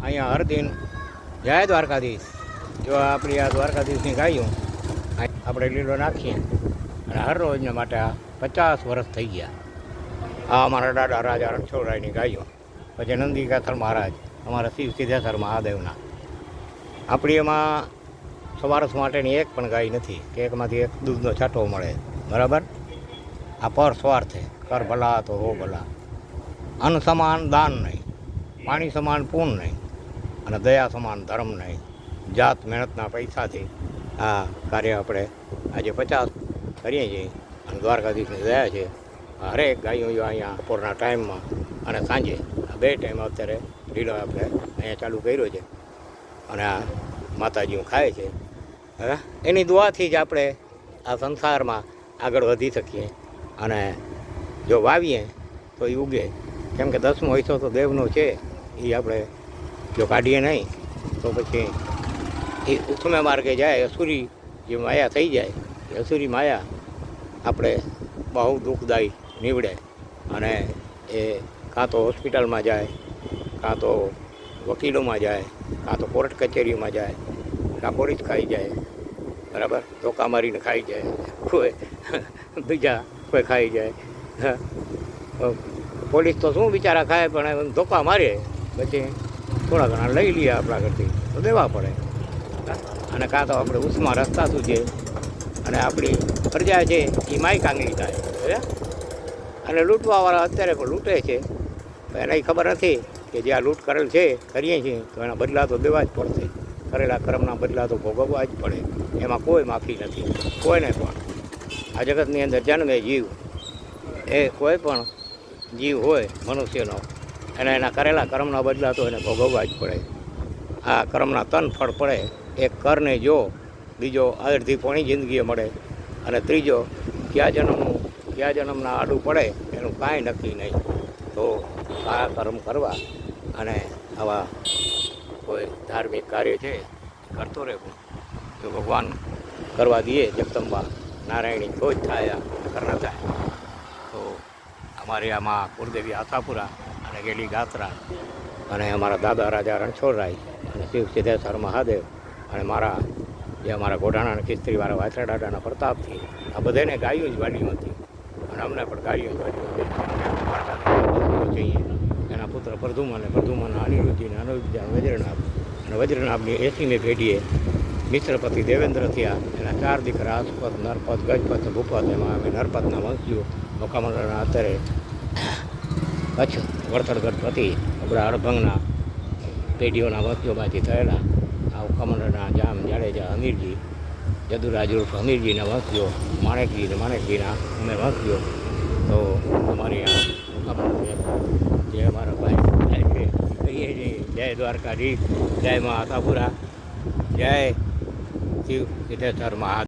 અહીંયા હર દિન જય દ્વારકાધીશ. જો આપણી આ દ્વારકાધીશની ગાયું આપણે લીલો નાખીએ અને હર રોજના માટે આ 50 વર્ષ થઈ ગયા. આ અમારા દાદા રાજા રણછોડરાયની ગાયો. પછી નંદીકેશ્વર મહારાજ અમારા શિવ સિદ્ધેશ્વર મહાદેવના. આપણી એમાં સવારસ માટેની એક પણ ગાય નથી કે એકમાંથી એક દૂધનો છાંટો મળે. બરાબર. આ પર સ્વાર્થે કર ભલા તો હો ભલા. અન્ન સમાન દાન નહીં, પાણી સમાન પૂન નહીં, અને દયા સમાન ધર્મ નહીં. જાત મહેનતના પૈસાથી આ કાર્ય આપણે આજે 50 કરીએ છીએ. અને દ્વારકાધીશની દયા છે. હરેક ગાયો જો અહીંયા બપોરના ટાઈમમાં અને સાંજે આ 2 ટાઈમ અત્યારે લીલો આપણે અહીંયા ચાલુ કર્યો છે. અને આ માતાજીઓ ખાય છે. હવે એની દુઆથી જ આપણે આ સંસારમાં આગળ વધી શકીએ. અને જો વાવીએ તો એ ઉગે. કેમ કે 10મો હિસ્સો તો દેવનો છે. એ આપણે જો કાઢીએ નહીં તો પછી એ ઉથમે માર્ગે જાય. અસુરી જે માયા થઈ જાય એ અસુરી માયા આપણે બહુ દુઃખદાયી નીવડે. અને એ કાં તો હોસ્પિટલમાં જાય, કાં તો વકીલોમાં જાય, કાં તો કોર્ટ કચેરીઓમાં જાય, કાં પોલીસ ખાઈ જાય. બરાબર. ધોકા મારીને ખાઈ જાય, કોઈ બીજા કોઈ ખાઈ જાય. પોલીસ તો શું બિચારા ખાય, પણ ધોકા મારે પછી થોડા ઘણા લઈ લઈએ આપણા ઘરથી તો દેવા પડે. અને કાં તો આપણે ઉસમાં રસ્તા સૂજીએ અને આપણી પ્રજા છે એ માય કાંગી થાય. અને લૂંટવાવાળા અત્યારે પણ લૂંટે છે. એને ખબર નથી કે જે આ લૂંટ કરેલ છે કરીએ છીએ તો એના બદલા તો દેવા જ પડશે. કરેલા કર્મના બદલા તો ભોગવવા જ પડે. એમાં કોઈ માફી નથી કોઈને પણ. આ જગતની અંદર જન્મે જીવ, એ કોઈ પણ જીવ હોય મનુષ્યનો, એને એના કરેલા કર્મના બદલા તો એને ભોગવવા જ પડે. આ કર્મના તન ફળ પડે. એક કરને જો, બીજો અડધી પોણી જિંદગીએ મળે, અને ત્રીજો કયા જન્મના આડું પડે એનું કાંઈ નક્કી નહીં. તો આ કર્મ કરવા અને આવા કોઈ ધાર્મિક કાર્ય છે કરતો રહેવું. જો ભગવાન કરવા દઈએ જગદંબા નારાયણી તો જ થાય, કર ન થાય. તો અમારે આમાં કુળદેવી આશાપુરા અને ગેલી ગાત્રા અને અમારા દાદા રાજા રણછોડરાય અને શિવ સિદ્ધેશ્વર મહાદેવ અને મારા જે અમારા ગોઢાણા ખિસ્ત્રીવાળા વાછરા દાદાના પ્રતાપથી આ બધાને ગાયો જ વાડીઓ હતી. અને અમને પણ ગાયો જ વાડીઓ જોઈએ. એના પુત્ર પ્રધુમન અનિરુદ્ધજીને વજ્રનાભ અને વજ્રનાભની 80મી પેઢીએ મિશ્રપતિ દેવેન્દ્ર થયા. એના 4 દીકરા આસપત, નરપત, ગજપત, ભૂપત. એમાં અમે નરપતના વંશીઓ મોકામંડળના અત્યારે કચ્છ વળતરગઢ પતિ આપણા અડભંગના પેઢીઓના વંશીઓમાંથી થયેલા આ મોકામંડળના જામ જાડેજા અમીરજી, જદુરાજ ઉર્ફ અમીરજીના વંશીઓ, માણેકજીના અમે વંશીઓ. તો અમારી આ મોકામંડળ જે અમારા ભાઈ છે કહીએ છીએ જય દ્વારકાધીશ, જય મા આશાપુરા, જય શિવ સિદ્ધેશ્વર મહાદેવ.